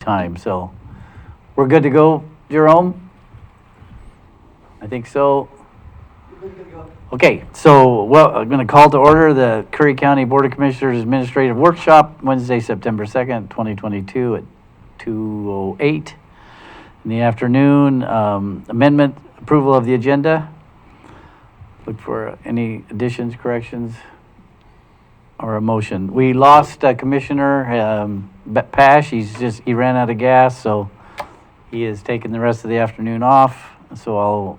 time. So we're good to go, Jerome? I think so. Okay, so I'm going to call to order the Curry County Board of Commissioners Administrative Workshop, Wednesday, September 2nd, 2022 at 2:08 in the afternoon. Amendment, approval of the agenda. Look for any additions, corrections, or a motion. We lost Commissioner Pash. He ran out of gas, so he is taking the rest of the afternoon off. So I'll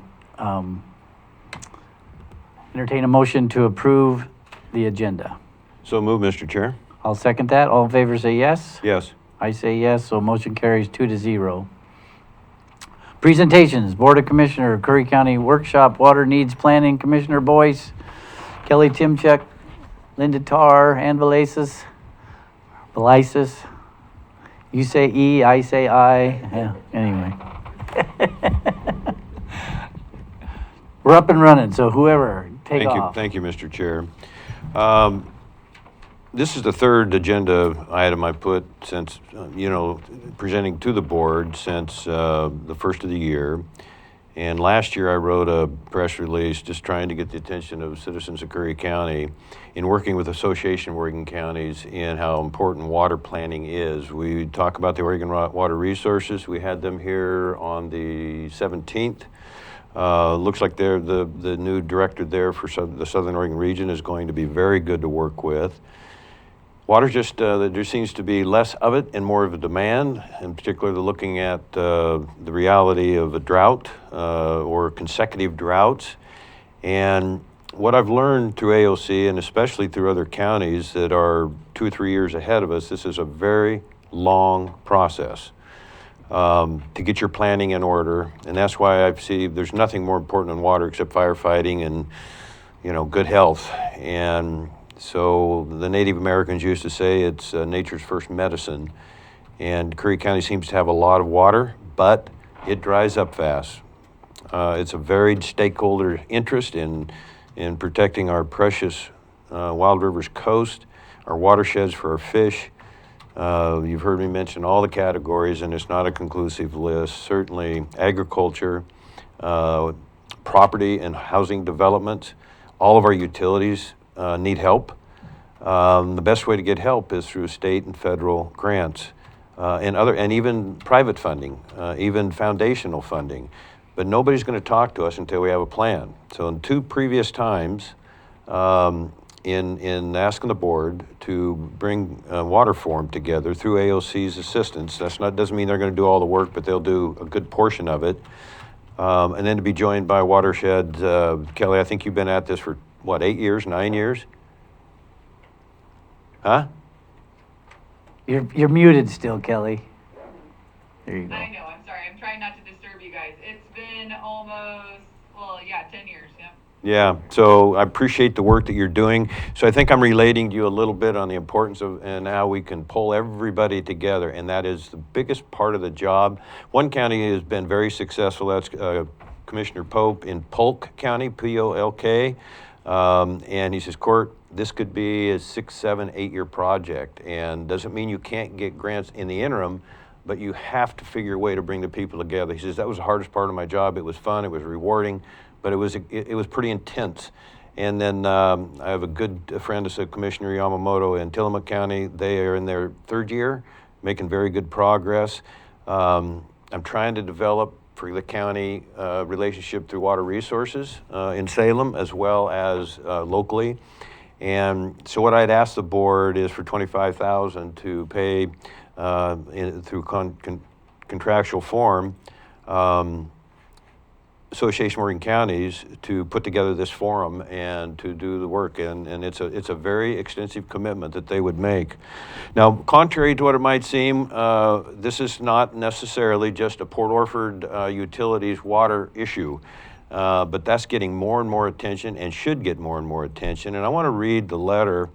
entertain a motion to approve the agenda. So move, Mr. Chair. I'll second that. All in favor say yes. Yes. I say yes, so motion carries 2-0. Presentations, Board of Commissioner, Curry County Workshop, Water Needs Planning, Commissioner Boyce, Kelly Timchuk, Linda Tarr, Ann Velasis. You say E, I say I. Yeah, anyway. We're up and running, so whoever, take off. Thank you, Mr. Chair. This is the third agenda item I put since, presenting to the board since the first of the year. And last year I wrote a press release just trying to get the attention of citizens of Curry County in working with Association of Oregon Counties in how important water planning is. We talk about the Oregon Water Resources. We had them here on the 17th. Looks like they're the new director there for the Southern Oregon region is going to be very good to work with. Water there seems to be less of it and more of a demand, in particular looking at the reality of a drought or consecutive droughts. And what I've learned through AOC and especially through other counties that are 2 or 3 years ahead of us, this is a very long process to get your planning in order. And that's why I see there's nothing more important than water except firefighting and, good health. And so the Native Americans used to say it's nature's first medicine. And Curry County seems to have a lot of water, but it dries up fast. It's a varied stakeholder interest in protecting our precious Wild Rivers coast, our watersheds for our fish. You've heard me mention all the categories, and it's not a conclusive list. Certainly agriculture, property and housing development, all of our utilities need help. The best way to get help is through state and federal grants and even private funding, even foundational funding. But nobody's going to talk to us until we have a plan. So in 2 previous times, in asking the board to bring water forum together through AOC's assistance, doesn't mean they're going to do all the work, but they'll do a good portion of it. And then to be joined by Watershed, Kelly, I think you've been at this for 8 years, 9 years? Huh? You're muted still, Kelly. There you go. I know, I'm sorry. I'm trying not to disturb you guys. It's been almost, 10 years, yeah. Yeah, so I appreciate the work that you're doing. So I think I'm relating to you a little bit on the importance of and how we can pull everybody together, and that is the biggest part of the job. One county has been very successful. That's Commissioner Pope in Polk County, P-O-L-K. And he says, Court, this could be a 6, 7, 8 year project, and doesn't mean you can't get grants in the interim, but you have to figure a way to bring the people together. He says, that was the hardest part of my job. It was fun, it was rewarding, but it was pretty intense. And then I have a good friend, Commissioner Yamamoto in Tillamook County. They are in their 3rd year, making very good progress. I'm trying to develop for the county relationship through water resources in Salem as well as locally. And so what I'd asked the board is for $25,000 to pay through contractual form Association of Oregon Counties to put together this forum and to do the work, and it's a very extensive commitment that they would make. Now, contrary to what it might seem, this is not necessarily just a Port Orford utilities water issue, but that's getting more and more attention and should get more and more attention. And I want to read the letter.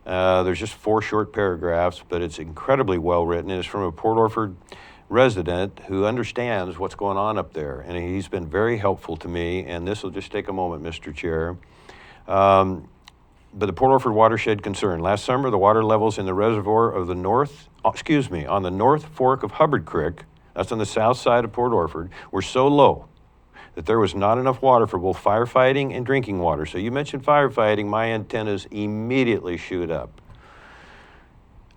There's just 4 short paragraphs, but it's incredibly well written, and it's from a Port Orford resident who understands what's going on up there, and he's been very helpful to me. And this will just take a moment, Mr. Chair. But the Port Orford watershed concern. Last summer, the water levels in the reservoir of the north on the North Fork of Hubbard Creek, that's on the south side of Port Orford, were so low that there was not enough water for both firefighting and drinking water. So you mentioned firefighting, my antennas immediately shoot up.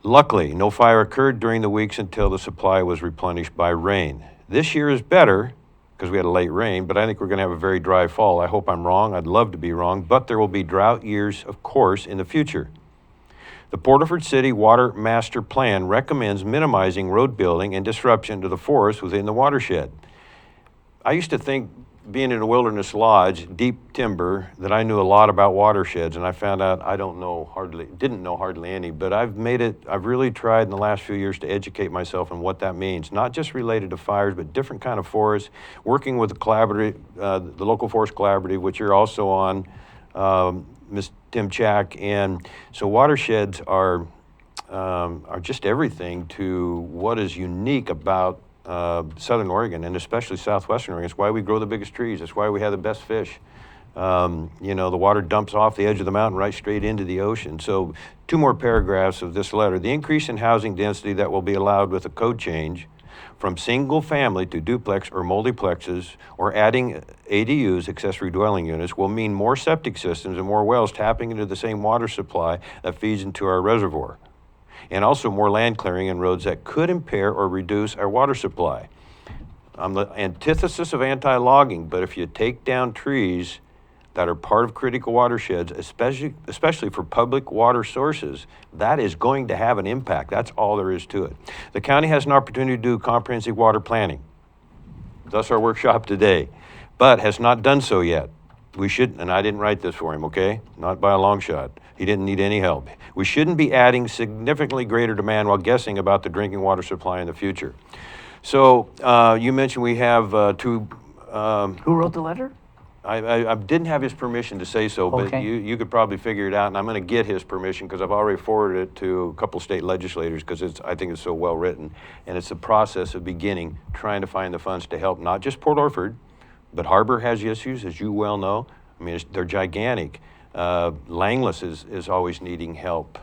Luckily, no fire occurred during the weeks until the supply was replenished by rain. This year is better because we had a late rain, but I think we're going to have a very dry fall. I hope I'm wrong. I'd love to be wrong, but there will be drought years, of course, in the future. The Port Orford City Water Master Plan recommends minimizing road building and disruption to the forest within the watershed. I used to think, being in a wilderness lodge, deep timber, that I knew a lot about watersheds, and I found out I didn't know hardly any, but I've really tried in the last few years to educate myself on what that means, not just related to fires, but different kind of forests, working with the local forest collaborative, which you're also on, Ms. Tim Chack, and so watersheds are just everything to what is unique about Southern Oregon, and especially Southwestern Oregon. It's why we grow the biggest trees. It's why we have the best fish. The water dumps off the edge of the mountain right straight into the ocean. So 2 more paragraphs of this letter. The increase in housing density that will be allowed with a code change from single family to duplex or multiplexes, or adding ADUs, accessory dwelling units, will mean more septic systems and more wells tapping into the same water supply that feeds into our reservoir, and also more land clearing and roads that could impair or reduce our water supply. I'm the antithesis of anti-logging, but if you take down trees that are part of critical watersheds, especially for public water sources, that is going to have an impact. That's all there is to it. The county has an opportunity to do comprehensive water planning, thus our workshop today, but has not done so yet. We shouldn't, and I didn't write this for him, okay? Not by a long shot. He didn't need any help. We shouldn't be adding significantly greater demand while guessing about the drinking water supply in the future. So you mentioned we have 2. Who wrote the letter? I didn't have his permission to say so, but Okay. you could probably figure it out, and I'm going to get his permission because I've already forwarded it to a couple state legislators because I think it's so well written, and it's the process of beginning trying to find the funds to help not just Port Orford, but Harbor has issues, as you well know. I mean, they're gigantic. Langless is always needing help.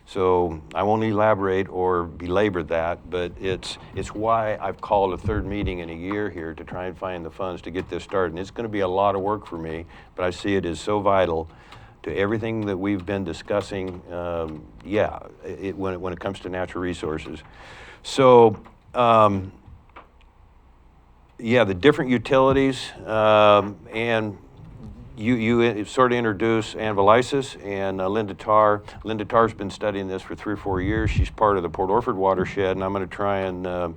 So I won't elaborate or belabor that, but it's why I've called a 3rd meeting in a year here to try and find the funds to get this started. And it's going to be a lot of work for me, but I see it as so vital to everything that we've been discussing, when it comes to natural resources. So, the different utilities, and you sort of introduced Ann Velisis and Linda Tarr. Linda Tarr's been studying this for 3 or 4 years. She's part of the Port Orford watershed, and I'm going to try and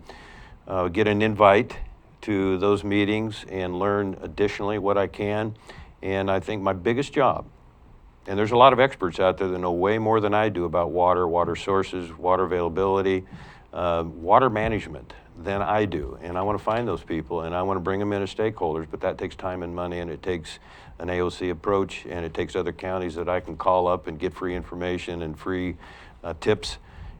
get an invite to those meetings and learn additionally what I can. And I think my biggest job, and there's a lot of experts out there that know way more than I do about water, water sources, water availability, water management than I do. And I want to find those people, and I want to bring them in as stakeholders, but that takes time and money, and it takes an AOC approach, and it takes other counties that I can call up and get free information and free tips.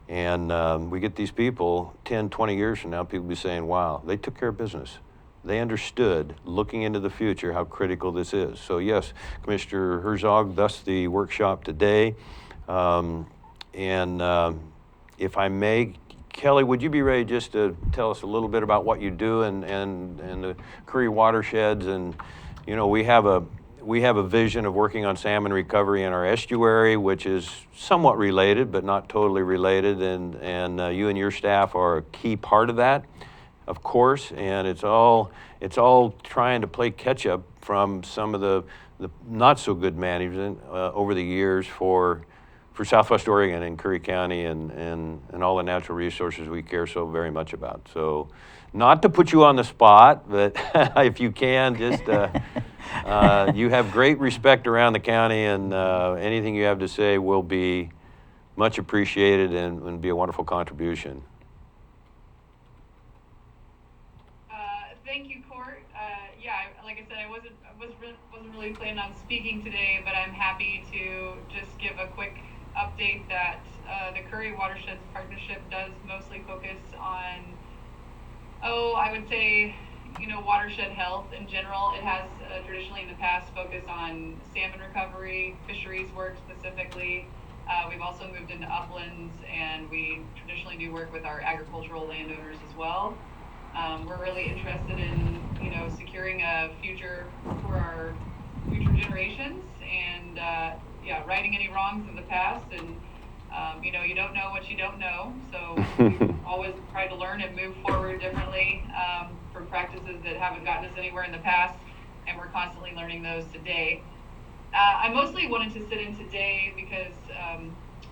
And we get these people 10, 20 years from now, people will be saying, wow, they took care of business. They understood, looking into the future, how critical this is. So yes, Commissioner Herzog, thus the workshop today. If I may, Kelly, would you be ready just to tell us a little bit about what you do and the Curry watersheds? And we have a vision of working on salmon recovery in our estuary, which is somewhat related but not totally related. And you and your staff are a key part of that, of course. And it's all trying to play catch up from some of the not so good management over the years for Southwest Oregon and Curry County and all the natural resources we care so very much about. So, not to put you on the spot, but if you can, just you have great respect around the county, and anything you have to say will be much appreciated and be a wonderful contribution. Thank you, Court. Like I said, I wasn't really planning on speaking today, but I'm happy to just give a quick update that the Curry Watersheds Partnership does mostly focus on, I would say, watershed health in general. It has traditionally in the past focused on salmon recovery, fisheries work specifically, We've also moved into uplands, and we traditionally do work with our agricultural landowners as well. We're really interested in, securing a future for our future generations, and yeah, righting any wrongs of the past. And you don't know what you don't know, so we always try to learn and move forward differently from practices that haven't gotten us anywhere in the past, and we're constantly learning those today. I mostly wanted to sit in today because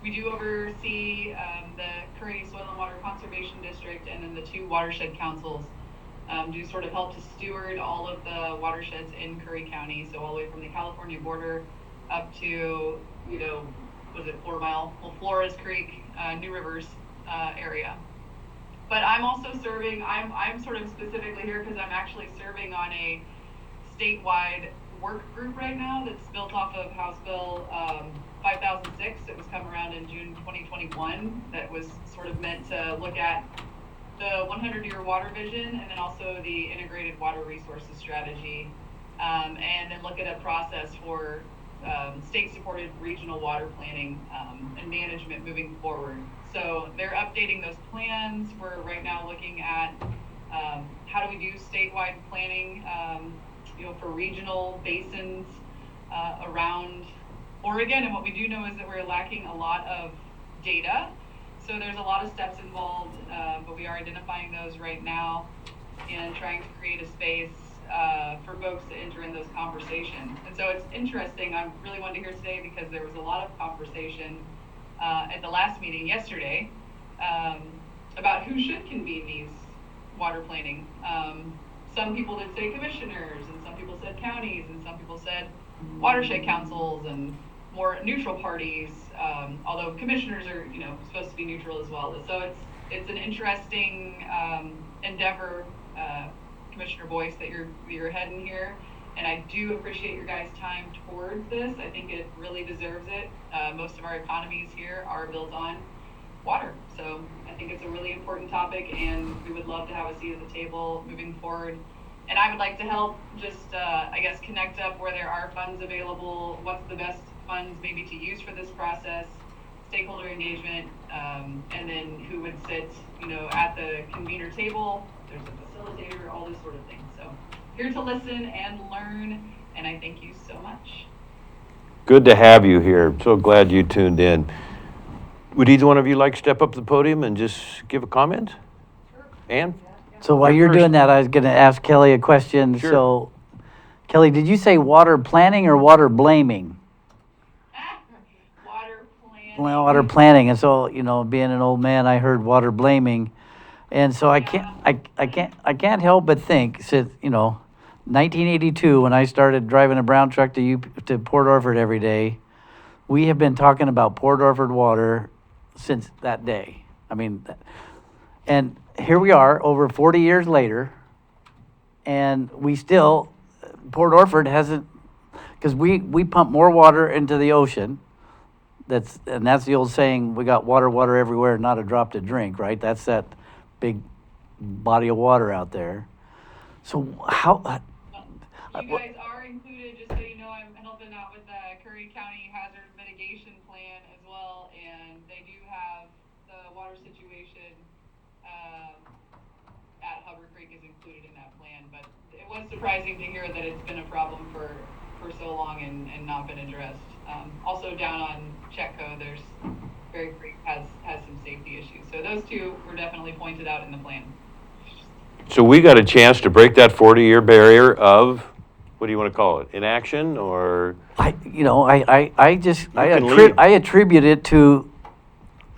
we do oversee the Curry Soil and Water Conservation District, and then the two watershed councils do sort of help to steward all of the watersheds in Curry County, so all the way from the California border up to, was it 4 Mile? Well, Flores Creek, New Rivers area. But I'm also serving, I'm sort of specifically here because I'm actually serving on a statewide work group right now that's built off of House Bill 5006. It was come around in June 2021. That was sort of meant to look at the 100-year water vision, and then also the integrated water resources strategy, and then look at a process for state-supported regional water planning and management moving forward. So they're updating those plans. We're right now looking at how do we do statewide planning, for regional basins around Oregon. And what we do know is that we're lacking a lot of data. So there's a lot of steps involved, but we are identifying those right now and trying to create a space for folks to enter in those conversations. And so it's interesting. I really wanted to hear today because there was a lot of conversation at the last meeting yesterday about who should convene these water planning. Some people did say commissioners, and some people said counties, and some people said watershed councils and more neutral parties, although commissioners are, supposed to be neutral as well. So it's an interesting endeavor, Commissioner Boyce, that you're heading here, and I do appreciate your guys' time towards this. I think it really deserves it. Most of our economies here are built on water, so I think it's a really important topic, and we would love to have a seat at the table moving forward. And I would like to help just, connect up where there are funds available, what's the best funds maybe to use for this process, stakeholder engagement, and then who would sit, at the convener table. There's a facilitator, all this sort of thing. So here to listen and learn, and I thank you so much. Good to have you here. So glad you tuned in. Would either one of you like to step up to the podium and just give a comment? Sure. Ann? So while You're you're doing first. that, I was going to ask Kelly a question. Sure. So, Kelly, did you say water planning or water blaming? Water planning. Well, water planning. And so, being an old man, I heard water blaming. And so I can't help but think, since, 1982, when I started driving a brown truck to Port Orford every day, we have been talking about Port Orford water since that day. And here we are over 40 years later, and we still, Port Orford hasn't, because we pump more water into the ocean. That's the old saying, we got water everywhere, not a drop to drink, right? That's that big body of water out there. So how... You guys are included, just so you know, I'm helping out with the Curry County Hazard Mitigation Plan as well, and they do have the water situation at Hubbard Creek is included in that plan, but it was surprising to hear that it's been a problem for so long and not been addressed. Also down on Chetco, there's Curry Creek has some safety issues. So those two were definitely pointed out in the plan. So we got a chance to break that 40-year barrier of, what do you want to call it, inaction, or? I can leave. attribute it to,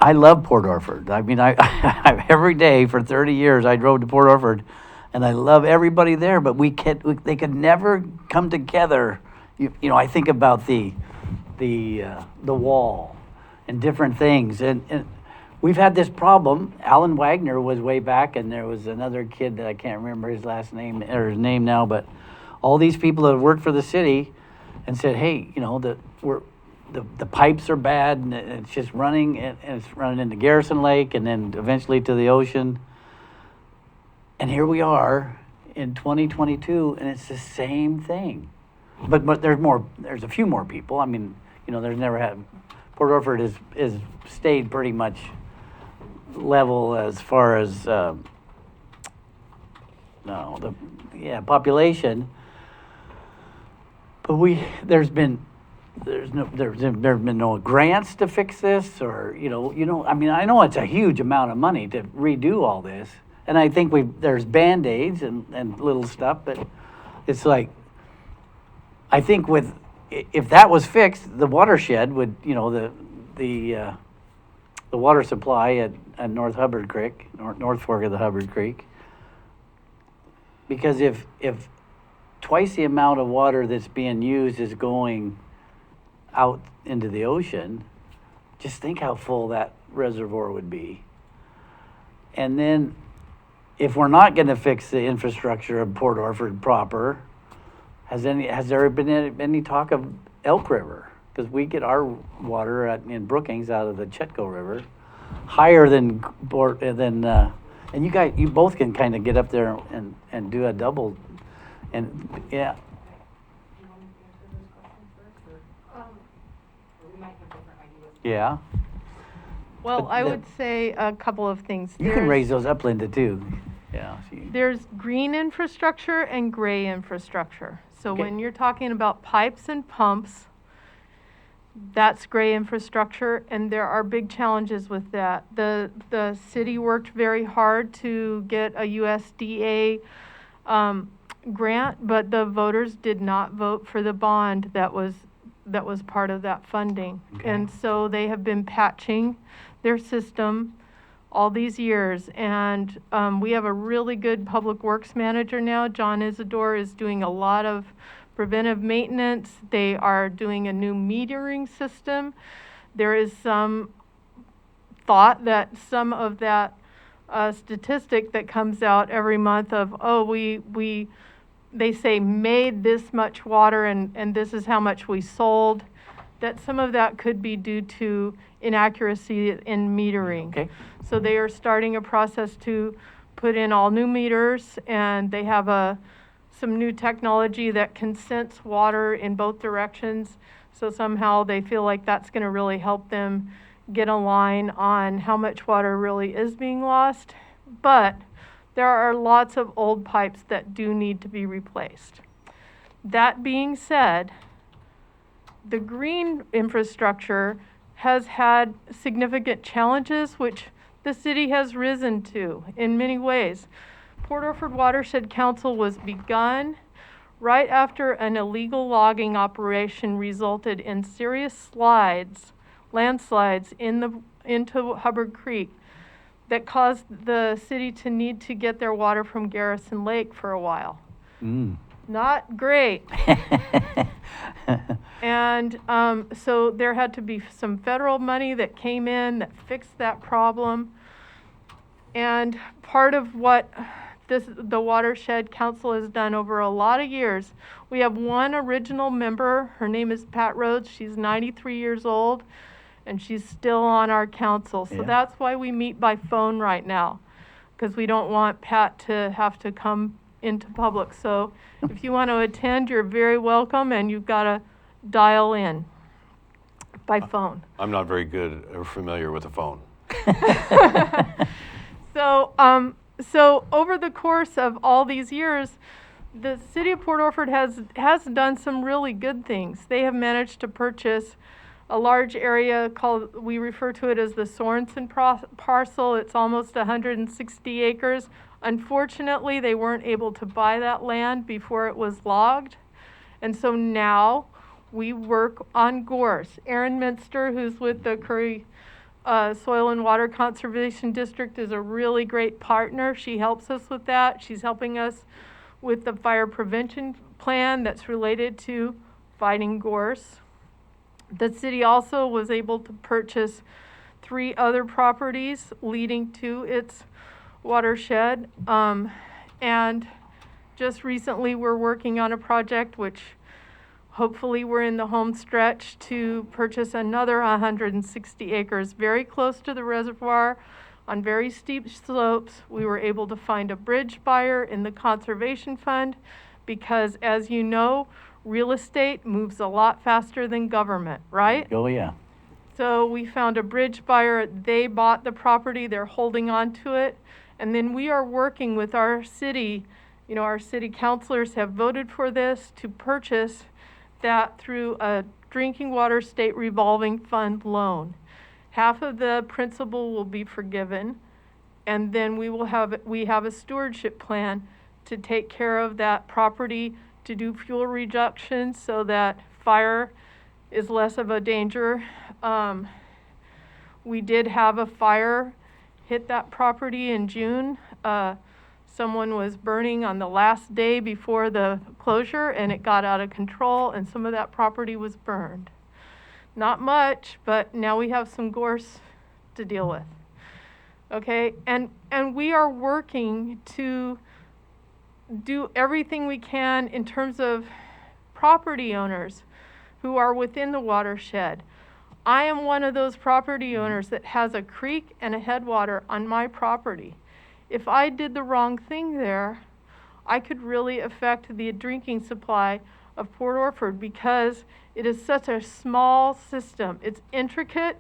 I love Port Orford. I every day for 30 years I drove to Port Orford, and I love everybody there. But they could never come together. I think about the wall and different things, and we've had this problem. Alan Wagner was way back, and there was another kid that I can't remember his last name or his name now, but all these people that worked for the city and said, hey, the pipes are bad, and it's just running, and it's running into Garrison Lake and then eventually to the ocean. And here we are in 2022, and it's the same thing. But there's a few more people. There's never Port Orford is stayed pretty much level as far as, population. But there's been no grants to fix this, or, I mean, I know it's a huge amount of money to redo all this. And I think there's Band-Aids and little stuff, but it's like, I think if that was fixed, the watershed would, the water supply at North Hubbard Creek, North Fork of the Hubbard Creek. Because if twice the amount of water that's being used is going out into the ocean, just think how full that reservoir would be. And then if we're not going to fix the infrastructure of Port Orford proper, has there been any talk of Elk River? Because we get our water in Brookings out of the Chetco River, higher than and you both can kind of get up there and do a double, and yeah. Yeah. Well, But I would say a couple of things. You can raise those up, Linda, too. Yeah. There's green infrastructure and gray infrastructure. So Okay. when you're talking about pipes and pumps, that's gray infrastructure, and there are big challenges with that. The city worked very hard to get a USDA grant, but the voters did not vote for the bond that was part of that funding. Okay. And so they have been patching their system all these years. And we have a really good public works manager now. John Isidore is doing a lot of preventive maintenance. They are doing a new metering system. There is some thought that some of that statistic that comes out every month of, they say made this much water and this is how much we sold, that some of that could be due to inaccuracy in metering. Okay. So they are starting a process to put in all new meters, and they have some new technology that can sense water in both directions. So somehow they feel like that's going to really help them get a line on how much water really is being lost. But there are lots of old pipes that do need to be replaced. That being said, the green infrastructure has had significant challenges, which the city has risen to in many ways. Port Orford Watershed Council was begun right after an illegal logging operation resulted in serious landslides into Hubbard Creek that caused the city to need to get their water from Garrison Lake for a while. Not great. And so there had to be some federal money that came in that fixed that problem. And part of what the Watershed Council has done over a lot of years, we have one original member. Her name is Pat Rhodes. She's 93 years old, and she's still on our council. So that's why we meet by phone right now, because we don't want Pat to have to come into public. So if you want to attend, you're very welcome, and you've got to dial in by phone. I'm not very good or familiar with the phone. So over the course of all these years, the city of Port Orford has done some really good things. They have managed to purchase a large area we refer to it as the Sorensen parcel. It's almost 160 acres. Unfortunately, they weren't able to buy that land before it was logged. And so now we work on gorse. Erin Minster, who's with the Curry Soil and Water Conservation District, is a really great partner. She helps us with that. She's helping us with the fire prevention plan that's related to fighting gorse. The city also was able to purchase 3 other properties leading to its watershed. And just recently we're working on a project which hopefully we're in the home stretch to purchase another 160 acres very close to the reservoir on very steep slopes. We were able to find a bridge buyer in the conservation fund because, as you know, real estate moves a lot faster than government, right? Oh, yeah. So we found a bridge buyer, they bought the property, they're holding on to it. And then we are working with our city, our city councilors have voted for this, to purchase that through a drinking water state revolving fund loan. Half of the principal will be forgiven, and then we have a stewardship plan to take care of that property, to do fuel reduction so that fire is less of a danger. We did have a fire hit that property in June. Someone was burning on the last day before the closure, and it got out of control, and some of that property was burned. Not much, but now we have some gorse to deal with. Okay, and we are working to do everything we can in terms of property owners who are within the watershed. I am one of those property owners that has a creek and a headwater on my property. If I did the wrong thing there, I could really affect the drinking supply of Port Orford, because it is such a small system. It's intricate.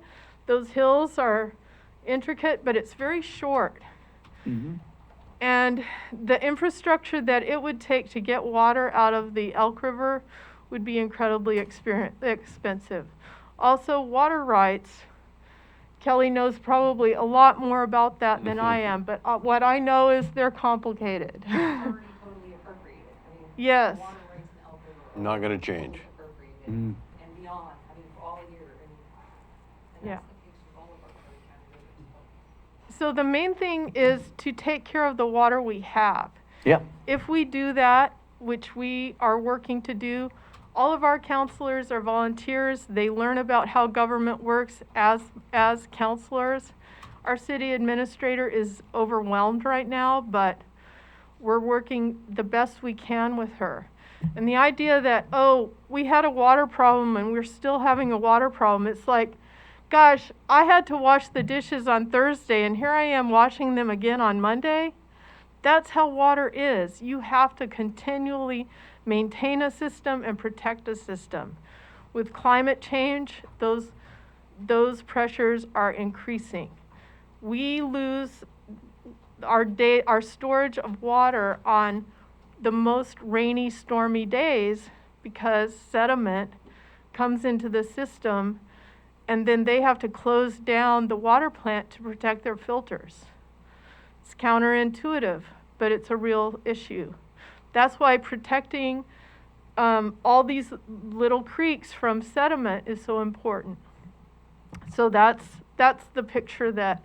Those hills are intricate, but it's very short. Mm-hmm. And the infrastructure that it would take to get water out of the Elk River would be incredibly expensive. Also, water rights. Kelly knows probably a lot more about that than I am, but what I know is they're complicated. Already totally appropriated. I mean, Yes. water rights in Elk River are Not gonna totally change. appropriated Mm. and beyond, I mean, for all year, and Yeah. that's the case with all of our Curry County rivers. So the main thing is to take care of the water we have. Yep. If we do that, which we are working to do, all of our counselors are volunteers. They learn about how government works as counselors. Our city administrator is overwhelmed right now, but we're working the best we can with her. And the idea that, oh, we had a water problem and we're still having a water problem, it's like, gosh, I had to wash the dishes on Thursday and here I am washing them again on Monday. That's how water is. You have to continually maintain a system and protect a system. With climate change, those pressures are increasing. We lose our storage of water on the most rainy, stormy days because sediment comes into the system, and then they have to close down the water plant to protect their filters. It's counterintuitive, but it's a real issue. That's why protecting all these little creeks from sediment is so important. So that's the picture that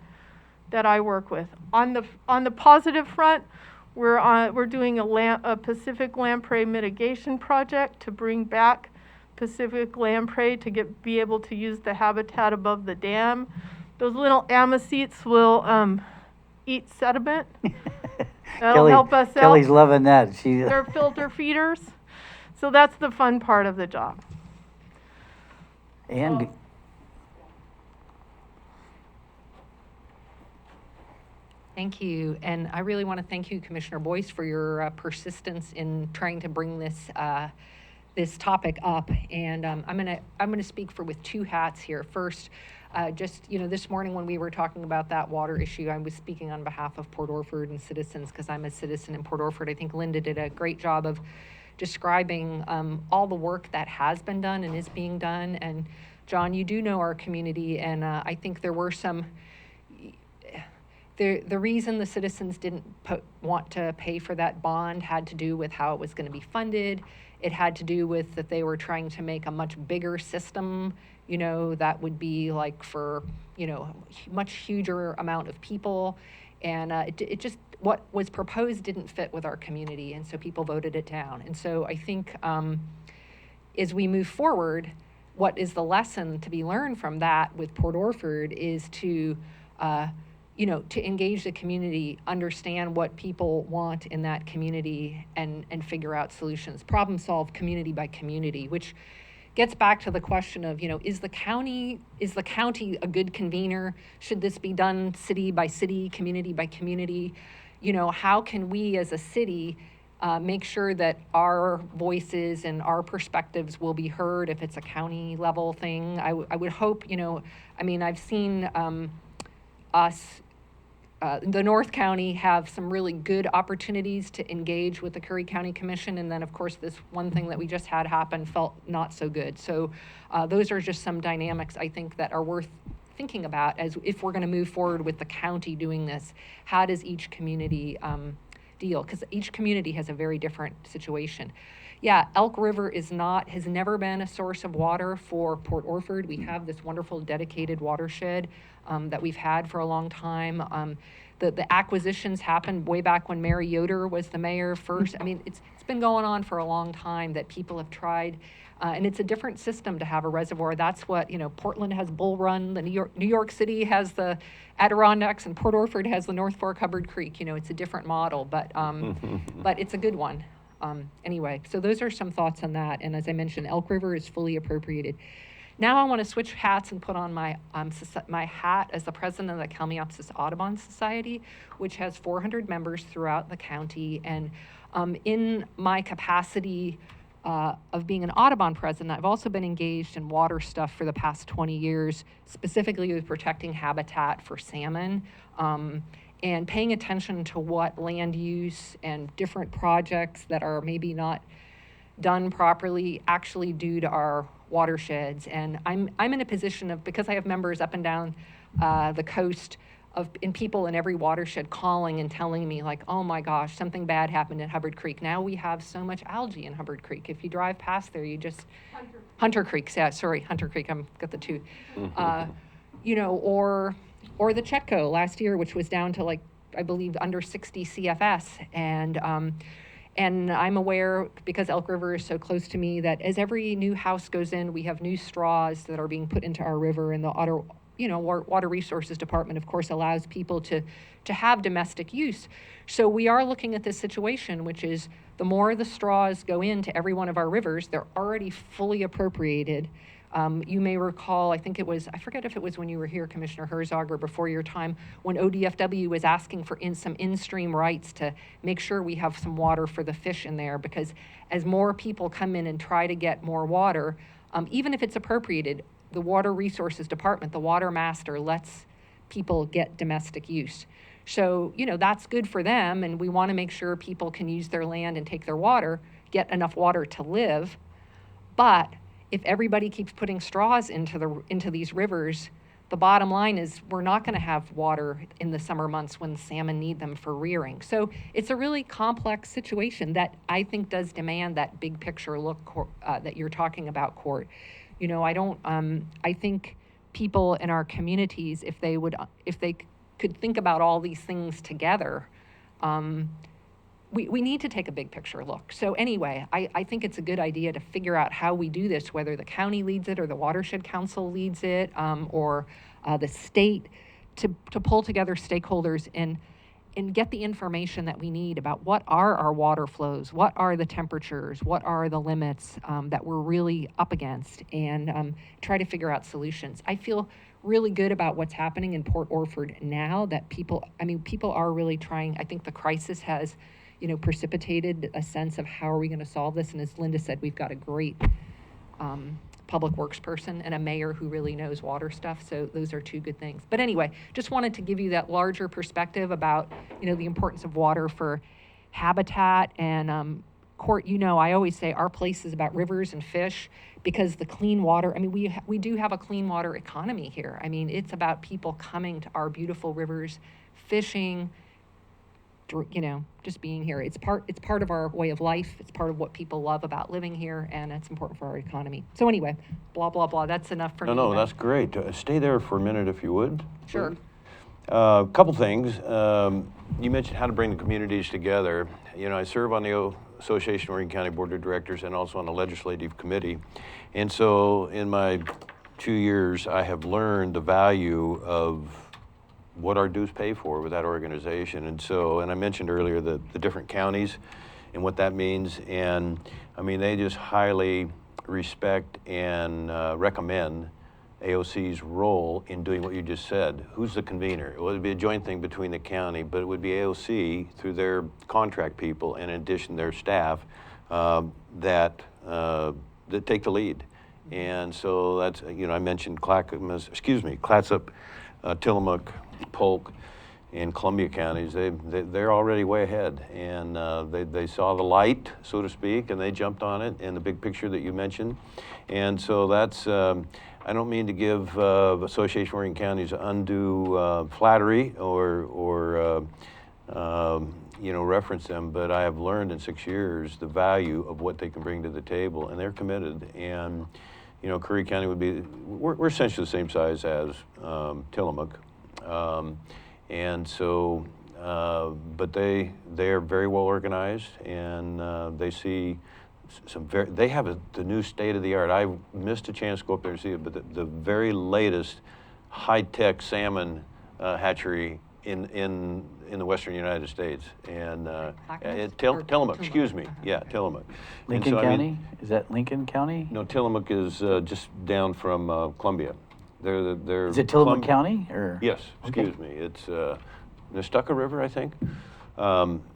I work with. On the positive front, we're doing a Pacific lamprey mitigation project to bring back Pacific lamprey to be able to use the habitat above the dam. Those little ammosetes will eat sediment. That'll help us out. Kelly's loving that. They're filter feeders. So that's the fun part of the job. And Thank you, and I really want to thank you, Commissioner Boyce, for your persistence in trying to bring this this topic up. And I'm gonna speak with two hats here. First, just this morning when we were talking about that water issue, I was speaking on behalf of Port Orford and citizens because I'm a citizen in Port Orford. I think Linda did a great job of describing all the work that has been done and is being done. And John, you do know our community, and I think there were some. The reason the citizens didn't want to pay for that bond had to do with how it was going to be funded. It had to do with that they were trying to make a much bigger system, that would be like for, much huger amount of people. And it just, what was proposed didn't fit with our community. And so people voted it down. And so I think as we move forward, what is the lesson to be learned from that with Port Orford is to to engage the community, understand what people want in that community, and figure out solutions, problem solve community by community, which gets back to the question of, is the county a good convener? Should this be done city by city, community by community? How can we as a city make sure that our voices and our perspectives will be heard if it's a county level thing. I would hope, you know, I mean, I've seen us, the North County, have some really good opportunities to engage with the Curry County Commission, and then of course this one thing that we just had happen felt not so good. So those are just some dynamics I think that are worth thinking about as if we're going to move forward with the county doing this. How does each community deal? Because each community has a very different situation. Yeah, Elk River has never been a source of water for Port Orford. We have this wonderful dedicated watershed that we've had for a long time. The acquisitions happened way back when Mary Yoder was the mayor first. I mean, it's been going on for a long time that people have tried, and it's a different system to have a reservoir. That's what, you know, Portland has Bull Run, the New York City has the Adirondacks, and Port Orford has the North Fork Hubbard Creek. You know, it's a different model, but it's a good one. Anyway, so those are some thoughts on that. And as I mentioned, Elk River is fully appropriated. Now I want to switch hats and put on my hat as the president of the Kalmiopsis Audubon Society, which has 400 members throughout the county. And in my capacity of being an Audubon president, I've also been engaged in water stuff for the past 20 years, specifically with protecting habitat for salmon. And paying attention to what land use and different projects that are maybe not done properly actually do to our watersheds. And I'm in a position of, because I have members up and down the coast and people in every watershed calling and telling me like, oh my gosh, something bad happened in Hubbard Creek. Now we have so much algae in Hubbard Creek. If you drive past there, you just, Hunter Creek, yeah, sorry, Hunter Creek, I've got the two. You know, or the Chetco last year, which was down to like, I believe, under 60 CFS. And I'm aware, because Elk River is so close to me, that as every new house goes in, we have new straws that are being put into our river. And the Water Resources Department, of course, allows people to have domestic use. So we are looking at this situation, which is the more the straws go into every one of our rivers, they're already fully appropriated. You may recall, I forget if it was when you were here, Commissioner Herzog, or before your time, when ODFW was asking for some in-stream rights to make sure we have some water for the fish in there, because as more people come in and try to get more water, even if it's appropriated, the Water Resources Department, the water master, lets people get domestic use. So, you know, that's good for them, and we want to make sure people can use their land and take their water, get enough water to live. But if everybody keeps putting straws into these rivers, the bottom line is we're not going to have water in the summer months when the salmon need them for rearing. So it's a really complex situation that I think does demand that big picture look that you're talking about, Court. You know, I think people in our communities, if they could think about all these things together, we need to take a big picture look. So anyway, I think it's a good idea to figure out how we do this, whether the county leads it or the Watershed Council leads it, or the state, to pull together stakeholders and get the information that we need about what are our water flows, what are the temperatures, what are the limits that we're really up against, and try to figure out solutions. I feel really good about what's happening in Port Orford now, that people are really trying. I think the crisis has, you know, precipitated a sense of how are we going to solve this. And as Linda said, we've got a great public works person and a mayor who really knows water stuff. So those are two good things. But anyway, just wanted to give you that larger perspective about, you know, the importance of water for habitat. And Court, you know, I always say our place is about rivers and fish, because the clean water, I mean, we do have a clean water economy here. I mean, it's about people coming to our beautiful rivers, fishing, you know, just being here. It's part of our way of life. It's part of what people love about living here, and it's important for our economy. So anyway, blah, blah, blah. That's enough for me. No, that's great. Stay there for a minute if you would. Sure. A couple things. You mentioned how to bring the communities together. You know, I serve on the Association of Oregon County Board of Directors and also on the Legislative Committee. And so in my 2 years, I have learned the value of what our dues pay for with that organization. And so, and I mentioned earlier the different counties and what that means. And I mean, they just highly respect and recommend AOC's role in doing what you just said. Who's the convener? Well, it would be a joint thing between the county, but it would be AOC through their contract people, and in addition their staff, that take the lead. And so that's, I mentioned Clatsop, Tillamook, Polk, and Columbia counties. They're already way ahead, and they saw the light, so to speak, and they jumped on it in the big picture that you mentioned. And so that's, I don't mean to give Association of Oregon Counties undue flattery or reference them, but I have learned in 6 years the value of what they can bring to the table, and they're committed. And Curry County would be, we're essentially the same size as Tillamook. And so, but they are very well organized, and they see they have the new state of the art. I missed a chance to go up there and see it, but the very latest high-tech salmon hatchery in the western United States, and Tillamook, excuse me, yeah, Tillamook. Lincoln County? Is that Lincoln County? No, Tillamook is just down from Columbia. They're Is it Tillamook County, or? Yes, excuse me. It's Nestucca River, I think.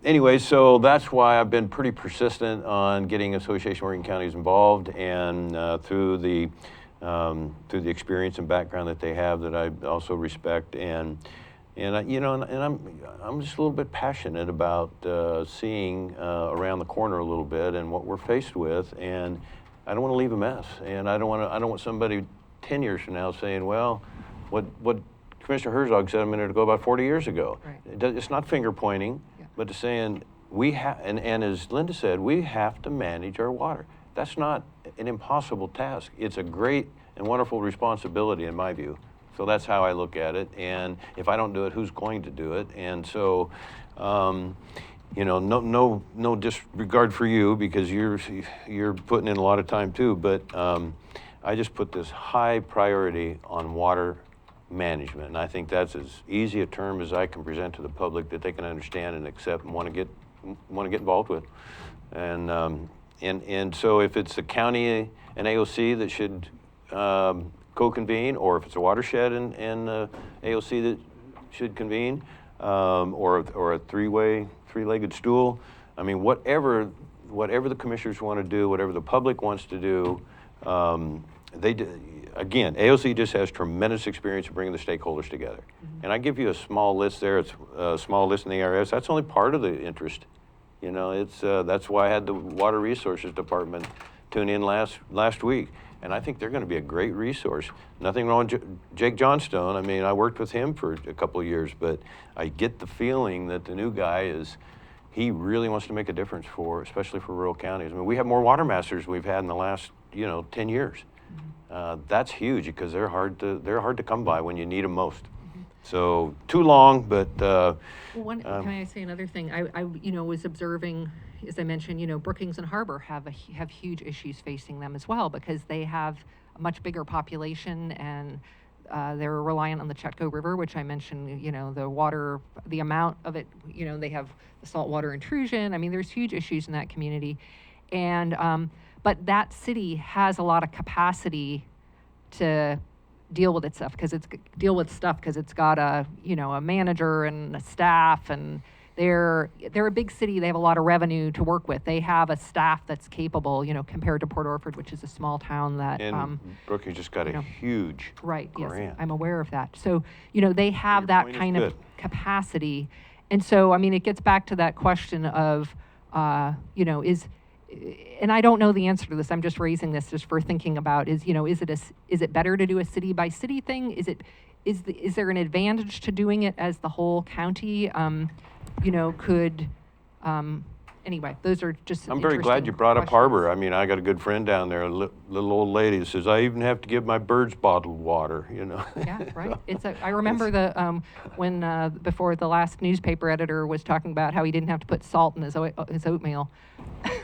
Anyway, so that's why I've been pretty persistent on getting Association of Oregon Counties involved, and through the experience and background that they have, that I also respect, and I'm just a little bit passionate about seeing around the corner a little bit and what we're faced with, and I don't want to leave a mess, and I don't want somebody 10 years from now saying, well, what Commissioner Herzog said a minute ago about 40 years ago. Right. It's not finger pointing, but to saying we have, and as Linda said, we have to manage our water. That's not an impossible task. It's a great and wonderful responsibility in my view. So that's how I look at it. And if I don't do it, who's going to do it? And so, no disregard for you, because you're putting in a lot of time too. But I just put this high priority on water management, and I think that's as easy a term as I can present to the public that they can understand and accept and want to get involved with. And so if it's the county and AOC that should co-convene, or if it's a watershed and AOC that should convene, or a three-legged stool, I mean, whatever the commissioners want to do, whatever the public wants to do, again, AOC just has tremendous experience in bringing the stakeholders together. Mm-hmm. And I give you a small list there. It's a small list in the ARS. That's only part of the interest. It's that's why I had the Water Resources Department tune in last week. And I think they're going to be a great resource. Nothing wrong with Jake Johnstone. I mean, I worked with him for a couple of years, but I get the feeling that the new guy he really wants to make a difference especially for rural counties. I mean, we have more water masters we've had in the last, 10 years. That's huge, because they're hard to come by when you need them most. So too long, but can I say another thing? I was observing, as I mentioned, Brookings and Harbor have huge issues facing them as well, because they have a much bigger population, and they're reliant on the Chetco River, which I mentioned. The water, the amount of it. They have the saltwater intrusion. I mean, there's huge issues in that community, and but that city has a lot of capacity to deal with stuff, because it's got a manager and a staff, and they're a big city. They have a lot of revenue to work with. They have a staff that's capable, compared to Port Orford, which is a small town that. And Brookings just got a huge grant. Yes, I'm aware of that. So they have that kind of capacity, and so it gets back to that question of and I don't know the answer to this. I'm just raising this just for thinking about is it better to do a city by city thing? Is there an advantage to doing it as the whole county? Anyway, those are just. I'm very glad you brought up Harbor. I mean, I got a good friend down there, a little old lady that says, I even have to give my birds bottled water, Yeah, right. I remember when before the last newspaper editor was talking about how he didn't have to put salt in his oatmeal.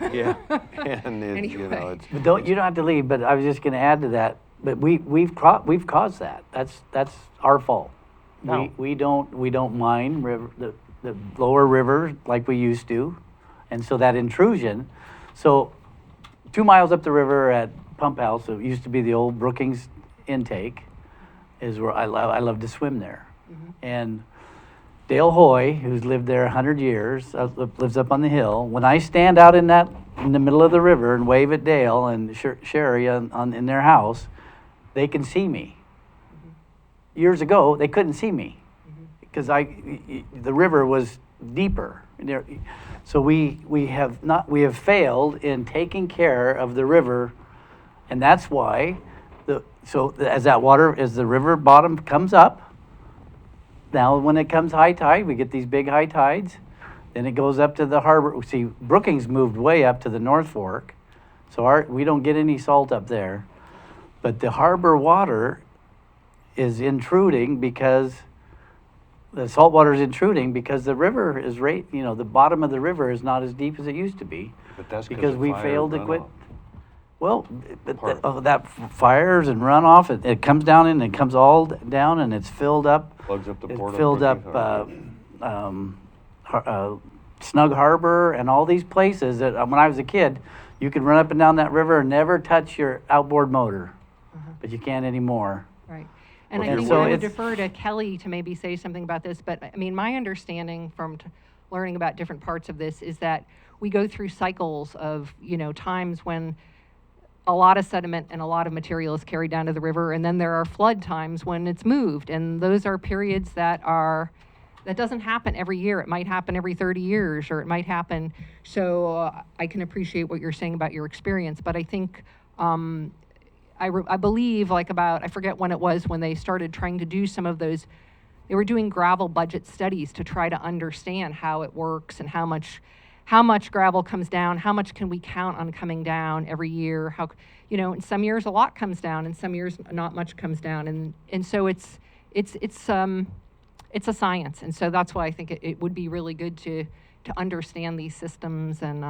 Yeah, and Anyway. But you don't have to leave. But I was just going to add to that. But we've caused that. That's our fault. No. We don't mine the lower river like we used to. And so that intrusion, 2 miles up the river at Pump House, it used to be the old Brookings intake. is where I love to swim there. Mhm. And Dale Hoy, who's lived there 100 years, lives up on the hill. When I stand out in the middle of the river and wave at Dale and Sherry in their house, they can see me. Years ago, they couldn't see me because the river was deeper. So we have failed in taking care of the river, and that's why as the river bottom comes up. Now, when it comes high tide, we get these big high tides. Then it goes up to the harbor. See, Brookings moved way up to the North Fork, so we don't get any salt up there. But the harbor water is intruding because the salt water is intruding because the river is the bottom of the river is not as deep as it used to be. But that's because of we fire failed to quit. runoff. Well, that fires and runoff, it comes down and it comes all down and it's filled up. Plugs up the It's port of filled up Brookings Snug Harbor and all these places that when I was a kid, you could run up and down that river and never touch your outboard motor, but you can't anymore. Right. And Okay, I think so I would it's- defer to Kelly to maybe say something about this, but I mean, my understanding from learning about different parts of this is that we go through cycles of, times when a lot of sediment and a lot of material is carried down to the river, and then there are flood times when it's moved, and those are periods that doesn't happen every year. It might happen every 30 years, or it might happen. So I can appreciate what you're saying about your experience, but I think I believe I forget when it was when they started trying to do some of those. They were doing gravel budget studies to try to understand how it works and how much gravel comes down, how much can we count on coming down every year, in some years a lot comes down, and some years not much comes down, and so it's a science, and so that's why I think it would be really good to understand these systems and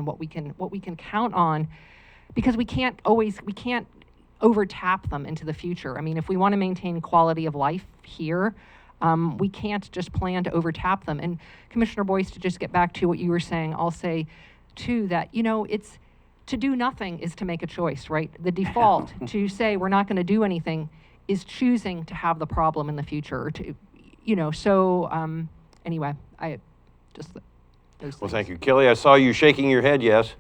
what we can count on, because we can't overtap them into the future. I mean, if we want to maintain quality of life here, we can't just plan to overtap them. And Commissioner Boyce, to just get back to what you were saying, I'll say too that, it's to do nothing is to make a choice, right? The default to say we're not going to do anything is choosing to have the problem in the future. Anyway, I just those Well, things. thank you. Kelly, I saw you shaking your head, yes?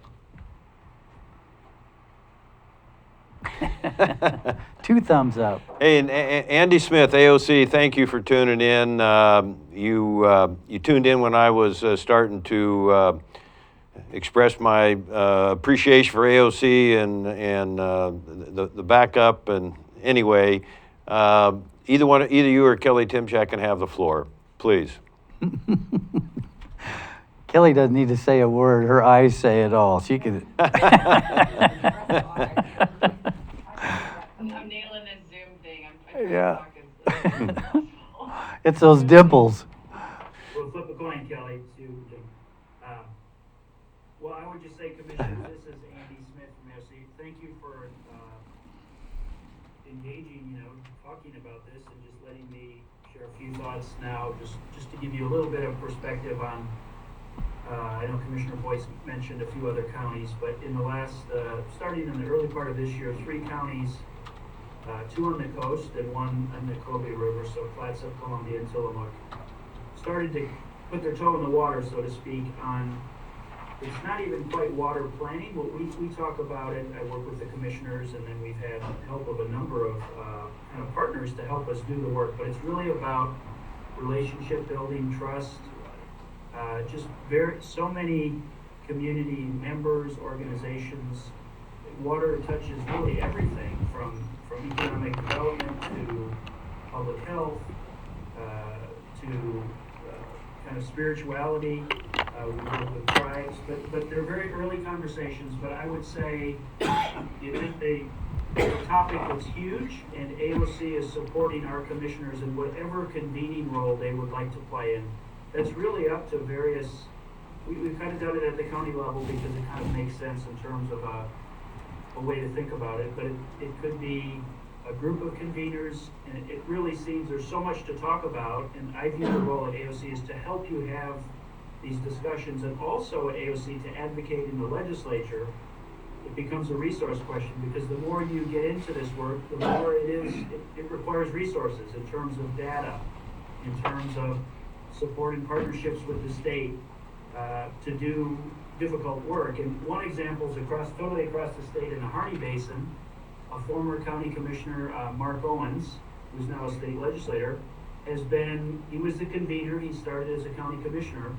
2 thumbs up. Hey, and Andy Smith, AOC, thank you for tuning in. You tuned in when I was starting to express my appreciation for AOC and the backup. And anyway, either you or Kelly Timchak can have the floor, please. Kelly doesn't need to say a word. Her eyes say it all. She could. I'm nailing this Zoom thing. I'm Yeah. trying to talk as It's those dimples. We'll flip a coin, Kelly. See who can. Well, I would just say, Commissioner, this is Andy Smith from AOC. Thank you for engaging, talking about this and just letting me share a few thoughts now, just to give you a little bit of perspective on. I know Commissioner Boyce mentioned a few other counties, but in the last, starting in the early part of this year, 3 counties, 2 on the coast and 1 on the Columbia River, so Clatsop, Columbia, and Tillamook, started to put their toe in the water, so to speak, on, it's not even quite water planning, but we talk about it. I work with the commissioners, and then we've had help of a number of kind of partners to help us do the work, but it's really about relationship building, trust, just so many community members, organizations. Water touches really everything from economic development to public health to kind of spirituality. We work with tribes, but they're very early conversations. But I would say the topic is huge, and AOC is supporting our commissioners in whatever convening role they would like to play in. That's really up to various. We've kind of done it at the county level because it kind of makes sense in terms of a way to think about it. But it could be a group of conveners, and it really seems there's so much to talk about. And I view the role at AOC is to help you have these discussions, and also at AOC to advocate in the legislature. it becomes a resource question, because the more you get into this work, the more it requires resources in terms of data, in terms of support and partnerships with the state to do difficult work. And one example is totally across the state in the Harney Basin, a former county commissioner, Mark Owens, who's now a state legislator, he was the convener. He started as a county commissioner,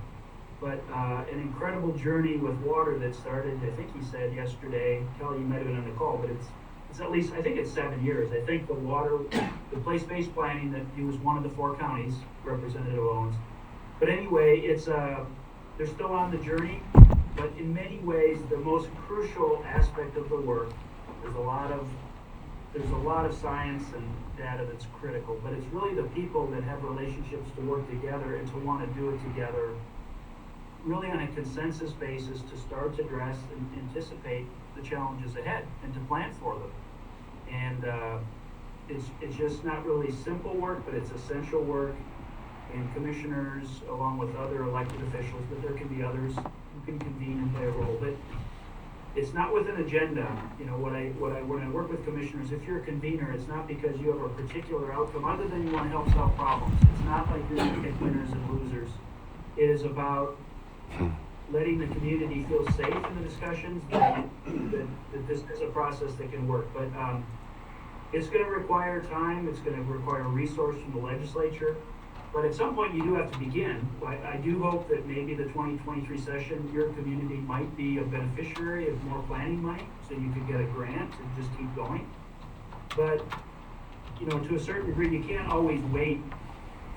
but an incredible journey with water that started, I think he said yesterday, Kelly, you might have been on the call, but it's at least, I think it's 7 years. I think the place-based planning, that he was one of the 4 counties, Representative Owens. But anyway, they're still on the journey, but in many ways, the most crucial aspect of the work, there's a lot of science and data that's critical, but it's really the people that have relationships to work together and to want to do it together, really on a consensus basis, to start to address and anticipate the challenges ahead and to plan for them. And it's just not really simple work, but it's essential work. And commissioners, along with other elected officials, but there can be others who can convene and play a role. But it's not with an agenda. You know, when I work with commissioners, if you're a convener, it's not because you have a particular outcome other than you want to help solve problems. It's not like you're going to pick winners and losers. It is about letting the community feel safe in the discussions, that this is a process that can work. But it's going to require time. It's going to require resource from the legislature. But at some point, you do have to begin. I do hope that maybe the 2023 session, your community might be a beneficiary of more planning money, so you could get a grant and just keep going. But, you know, to a certain degree, you can't always wait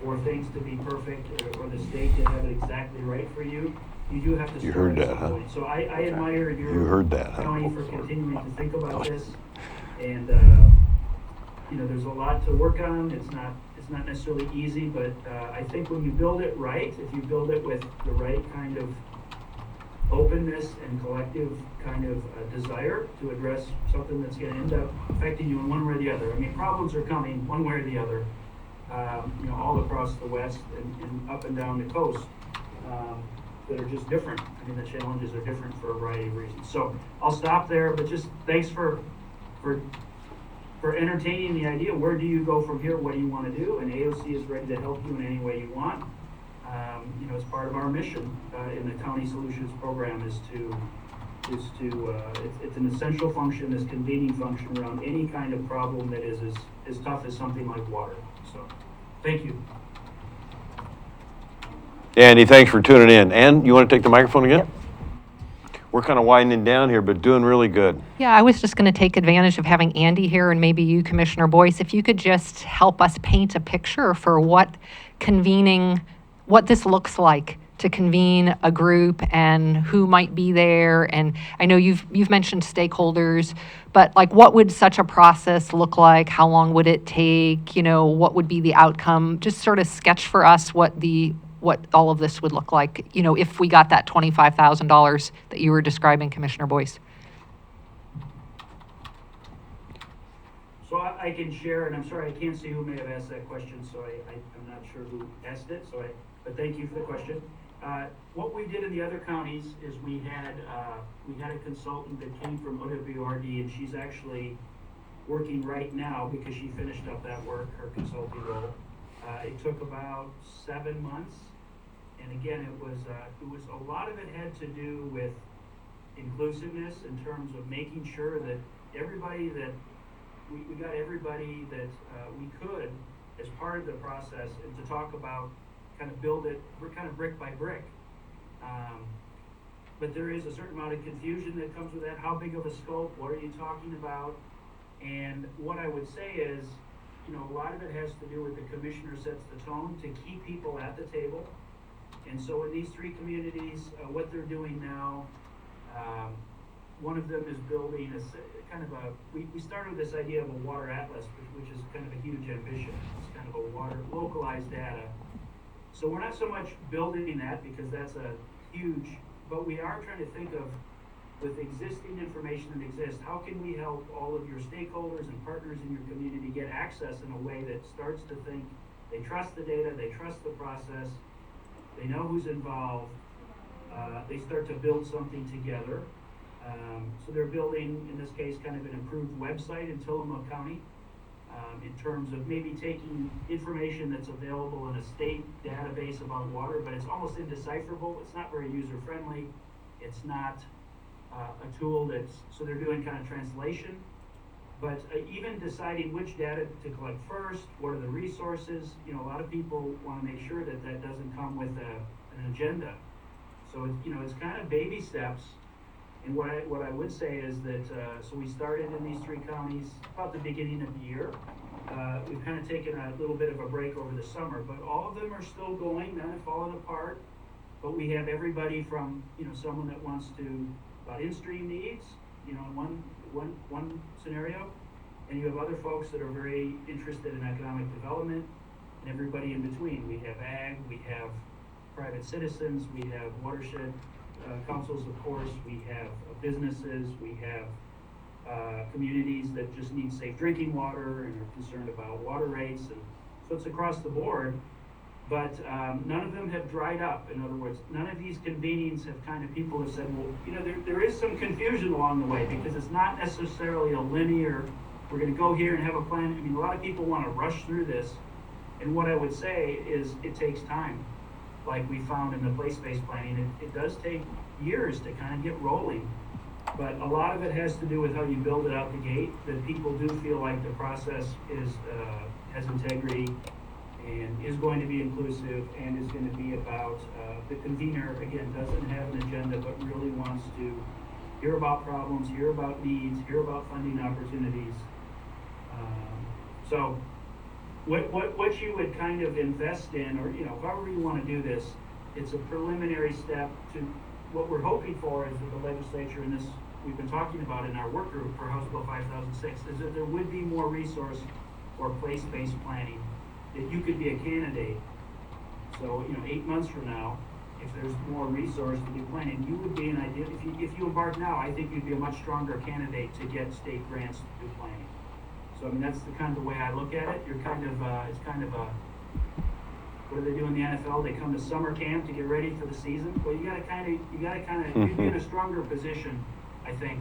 for things to be perfect or the state to have it exactly right for you. You do have to start. You heard at that, some huh? point. So I admire your You heard that, huh? county for continuing to think about this. And, you know, there's a lot to work on. It's not necessarily easy, but I think when you build it right, if you build it with the right kind of openness and collective kind of desire to address something that's going to end up affecting you in one way or the other. I mean, problems are coming one way or the other, you know, all across the West and up and down the coast that are just different. I mean, the challenges are different for a variety of reasons. So I'll stop there, but just thanks for entertaining the idea. Where do you go from here? What do you want to do? And AOC is ready to help you in any way you want. You know, as part of our mission in the County Solutions Program it's an essential function, this convening function around any kind of problem that is as tough as something like water. So, thank you. Andy, thanks for tuning in. Ann, you want to take the microphone again? Yep. We're kind of winding down here, but doing really good. Yeah, I was just going to take advantage of having Andy here, and maybe you, Commissioner Boyce, if you could just help us paint a picture for what this looks like to convene a group and who might be there. And I know you've mentioned stakeholders, but like, what would such a process look like? How long would it take? You know, what would be the outcome? Just sort of sketch for us what all of this would look like, you know, if we got that $25,000 that you were describing, Commissioner Boyce. So I can share, and I'm sorry, I can't see who may have asked that question, so I'm not sure who asked it, but thank you for the question. What we did in the other counties is we had a consultant that came from OWRD, and she's actually working right now because she finished up that work, her consulting role. It took about 7 months. And again, it was a lot of it had to do with inclusiveness in terms of making sure that everybody that we got everybody that we could as part of the process, and to talk about kind of build it, we're kind of brick by brick. But there is a certain amount of confusion that comes with that. How big of a scope? What are you talking about? And what I would say is, you know, a lot of it has to do with the commissioner sets the tone to keep people at the table. And so in these 3 communities, what they're doing now, one of them is building we started with this idea of a water atlas, which is kind of a huge ambition. It's kind of a water localized data. So we're not so much building that because that's a huge, but we are trying to think of, with existing information that exists, how can we help all of your stakeholders and partners in your community get access in a way that starts to think they trust the data, they trust the process, they know who's involved, they start to build something together. So they're building, in this case, kind of an improved website in Tillamook County, in terms of maybe taking information that's available in a state database about water, but it's almost indecipherable. It's not very user-friendly. It's not a tool so they're doing kind of translation. But even deciding which data to collect first, what are the resources, a lot of people want to make sure that that doesn't come with an agenda. So, it's kind of baby steps. And what I would say is that, so we started in these 3 counties about the beginning of the year. We've kind of taken a little bit of a break over the summer, but all of them are still going, none have fallen apart. But we have everybody from, someone that wants to, about in-stream needs, one scenario, and you have other folks that are very interested in economic development, and everybody in between. We have ag, we have private citizens, we have watershed councils, of course, we have businesses, we have communities that just need safe drinking water and are concerned about water rates, and so it's across the board. But none of them have dried up. In other words, none of these convenings have people have said, well, there is some confusion along the way, because it's not necessarily a linear, we're going to go here and have a plan. I mean, a lot of people want to rush through this. And what I would say is it takes time. Like we found in the place-based planning, it does take years to kind of get rolling. But a lot of it has to do with how you build it out the gate, that people do feel like the process has integrity, and is going to be inclusive, and is going to be about, the convener, again, doesn't have an agenda, but really wants to hear about problems, hear about needs, hear about funding opportunities. So what you would kind of invest in, or, however you want to do this, it's a preliminary step to what we're hoping for is that the legislature, and this we've been talking about in our work group for House Bill 5006, is that there would be more resource for place-based planning, that you could be a candidate. So, 8 months from now, if there's more resource to do planning, you would be an idea. If you embark now, I think you'd be a much stronger candidate to get state grants to do planning. So, that's the kind of the way I look at it. You're kind of, it's kind of a, what do they do in the NFL? They come to summer camp to get ready for the season. Well, you gotta kind of, you'd be in a stronger position, I think,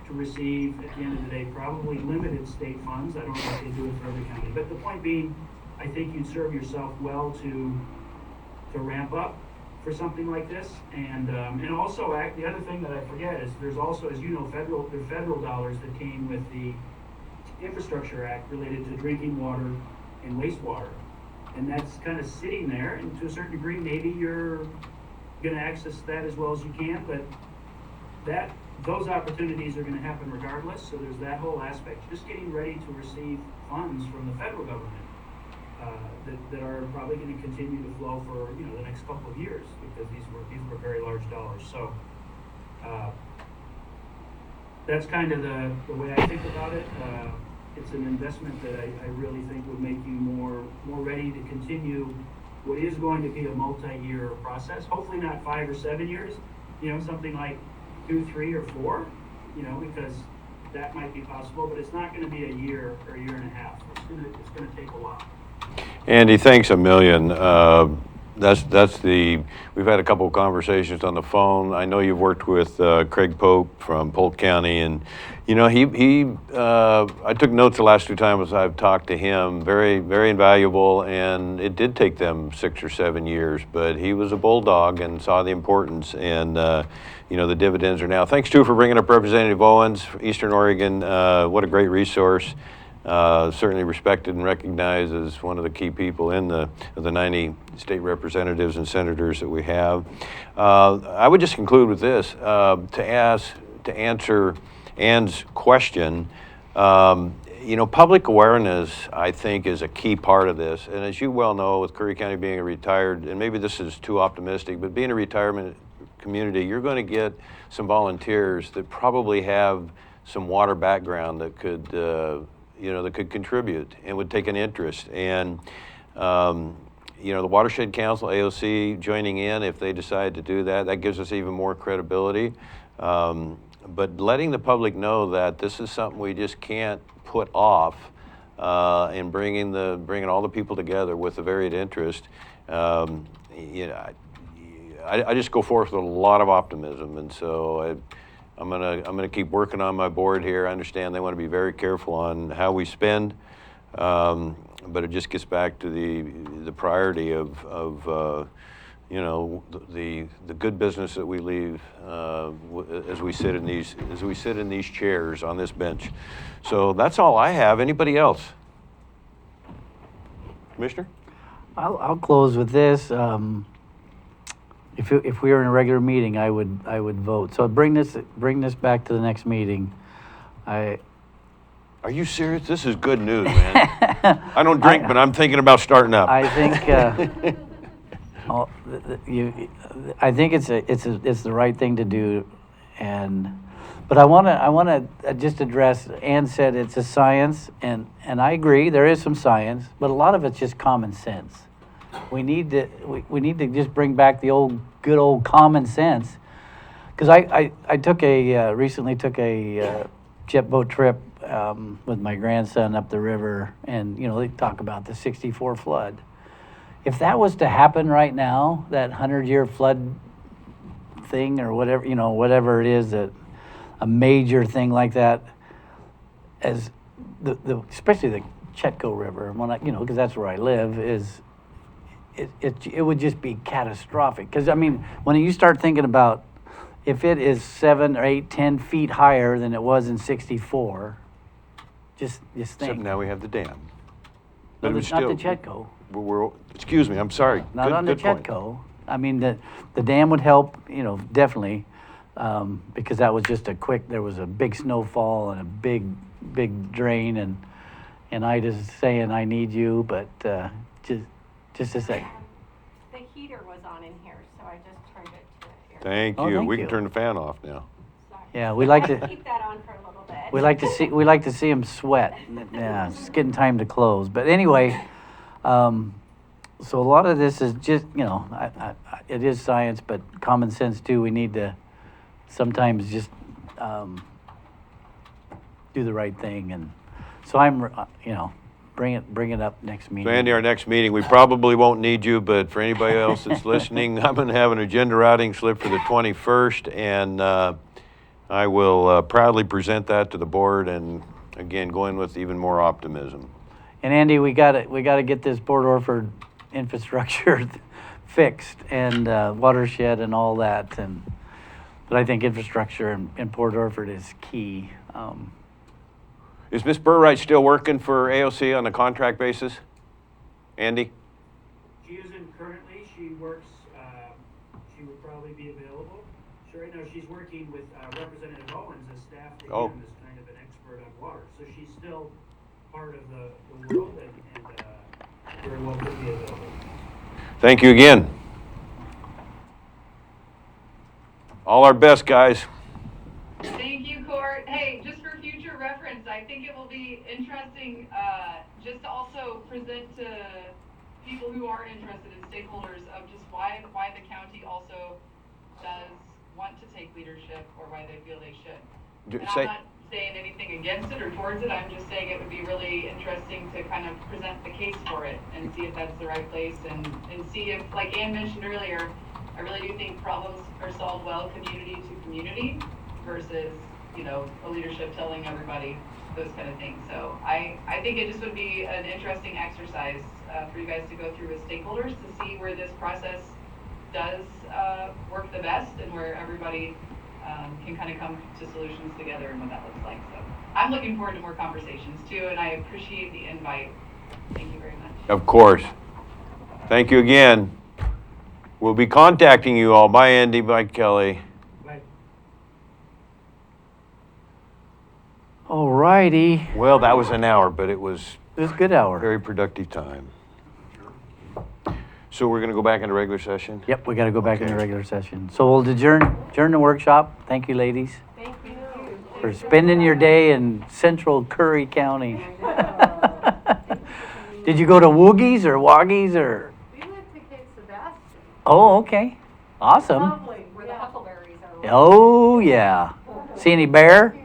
to receive, at the end of the day, probably limited state funds. I don't know if they do it for every county. But the point being, I think you'd serve yourself well to ramp up for something like this. And also, the other thing that I forget is there's also, as you know, federal dollars that came with the Infrastructure Act related to drinking water and wastewater. And that's kind of sitting there, and to a certain degree, maybe you're going to access that as well as you can, but those opportunities are going to happen regardless. So there's that whole aspect. Just getting ready to receive funds from the federal government that are probably going to continue to flow for the next couple of years, because these were very large dollars. So that's kind of the way I think about it. It's an investment that I really think would make you more ready to continue what is going to be a multi-year process. Hopefully not 5 or 7 years, something like 2, 3, or 4, because that might be possible, but it's not going to be a year or a year and a half. It's going to take a while. Andy, thanks a million. We've had a couple of conversations on the phone. I know you've worked with Craig Pope from Polk County, and I took notes the last 2 times I've talked to him. Very, very invaluable, and it did take them 6 or 7 years, but he was a bulldog and saw the importance, and the dividends are now. Thanks too for bringing up Representative Owens, Eastern Oregon. What a great resource. Certainly respected and recognized as one of the key people in the 90 state representatives and senators that we have. I would just conclude with this, to answer Ann's question. Public awareness, I think, is a key part of this. And as you well know, with Curry County being a retired, and maybe this is too optimistic, but being a retirement community, you're going to get some volunteers that probably have some water background that could that could contribute and would take an interest. And, the Watershed Council, AOC, joining in, if they decide to do that, that gives us even more credibility. But letting the public know that this is something we just can't put off, and bringing all the people together with a varied interest, I just go forth with a lot of optimism. And so I'm gonna keep working on my board here. I understand they want to be very careful on how we spend, but it just gets back to the priority of you know, the good business that we leave as we sit in these chairs on this bench. So that's all I have. Anybody else? Commissioner? I'll close with this. If we were in a regular meeting, I would vote. So bring this back to the next meeting. Are you serious? This is good news, man. I don't drink, but I'm thinking about starting up. I think I think it's the right thing to do, but I wanna just address. Ann said it's a science, and I agree there is some science, but a lot of it's just common sense. We need to just bring back the good old common sense. Because I recently took a jet boat trip with my grandson up the river, and they talk about the '64 flood. If that was to happen right now, that 100-year flood thing or whatever, whatever it is, that a major thing like that, as especially the Chetco River, because that's where I live, it would just be catastrophic. Because when you start thinking about if it is 7 or 8, 10 feet higher than it was in '64, just think. Except now we have the dam. But it was not still, the Chetco. Excuse me, I'm sorry. Not on the good point. Chetco. The dam would help, definitely, because that was just there was a big snowfall and a big drain, and Ida's saying, I need you, but just a sec. The heater was on in here, so I just turned it to air. Thank Oh, you. thank We you. can turn the fan off now. Sorry. Yeah, we like to Keep that on for a little bit. we like to see them sweat. Yeah, it's getting time to close. But anyway, so a lot of this is just it is science, but common sense too. We need to sometimes just do the right thing, and so I'm bring it up next meeting. So Andy, our next meeting, we probably won't need you, but for anybody else that's listening, I'm going to have an agenda routing slip for the 21st, and I will proudly present that to the board, and again, going with even more optimism. And Andy, we got to get this Port Orford infrastructure fixed, and watershed and all that, but I think infrastructure in Port Orford is key. Is Ms. Burright still working for AOC on a contract basis? Andy? She isn't currently. She works, she would probably be available. So right now she's working with Representative Owens as staff to Oh. him as kind of an expert on water. So she's still part of the world and very well could be available. Thank you again. All our best, guys. Thank you, Court. Hey, just for future reference, I think it will be interesting just to also present to people who are interested in stakeholders of just why the county also does want to take leadership, or why they feel they should. And I'm not saying anything against it or towards it. I'm just saying it would be really interesting to kind of present the case for it and see if that's the right place, and see if, like Ann mentioned earlier, I really do think problems are solved well community to community versus, a leadership telling everybody those kind of things. So I think it just would be an interesting exercise for you guys to go through with stakeholders to see where this process does work the best, and where everybody can kind of come to solutions together and what that looks like. So I'm looking forward to more conversations too, and I appreciate the invite. Thank you very much. Of course. Thank you again. We'll be contacting you all. Bye, Andy. Bye, Kelly. Right. All righty. Well, that was an hour, but it was It was a good hour. very productive time. So we're going to go back into regular session? Yep, we got to go back into Okay. regular session. So we'll adjourn the workshop. Thank you, ladies, Thank you. for spending your day in central Curry County. Did you go to Woogies or Woggies or? We went to Cape Sebastian. Oh, okay. Awesome. Lovely. Where the huckleberries are. Oh, yeah. See any bear?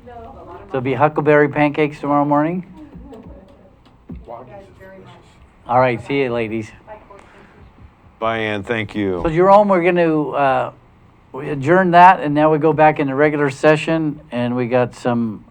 No. So it'll be huckleberry pancakes tomorrow morning? Guys, very much. All right, see you, ladies. Bye, Court. Bye, Ann. Thank you. So Jerome, we're going to we adjourn that, and now we go back into regular session, and we got some